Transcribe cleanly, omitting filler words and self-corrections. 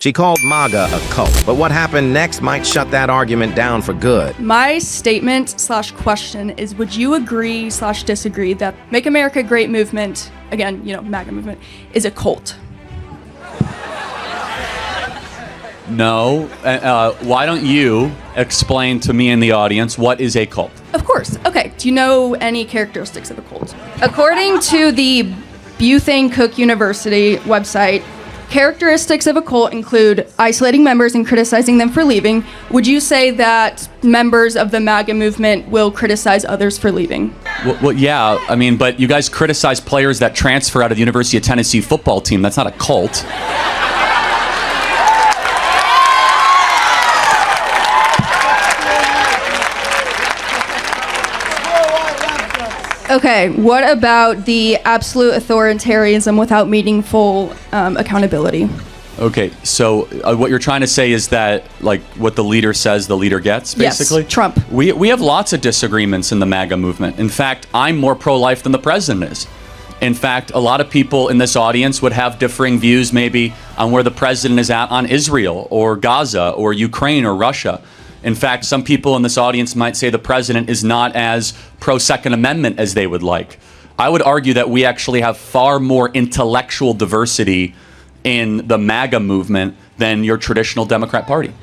She called MAGA a cult, but what happened next might shut that argument down for good. My statement/question is, would you agree/disagree that Make America Great movement, again, MAGA movement, is a cult? No. Why don't you explain to me and the audience what is a cult? Of course. Okay. Do you know any characteristics of a cult? According to the Bethune Cook University website, characteristics of a cult include isolating members and criticizing them for leaving. Would you say that members of the MAGA movement will criticize others for leaving? Well, yeah. I mean, but you guys criticize players that transfer out of the University of Tennessee football team. That's not a cult. Okay, what about the absolute authoritarianism without meaningful accountability? Okay, so what you're trying to say is that, like, what the leader says, the leader gets, basically? Yes, Trump. We have lots of disagreements in the MAGA movement. In fact, I'm more pro-life than the president is. In fact, a lot of people in this audience would have differing views maybe on where the president is at on Israel or Gaza or Ukraine or Russia. In fact, some people in this audience might say the president is not as pro-Second Amendment as they would like. I would argue that we actually have far more intellectual diversity in the MAGA movement than your traditional Democrat Party.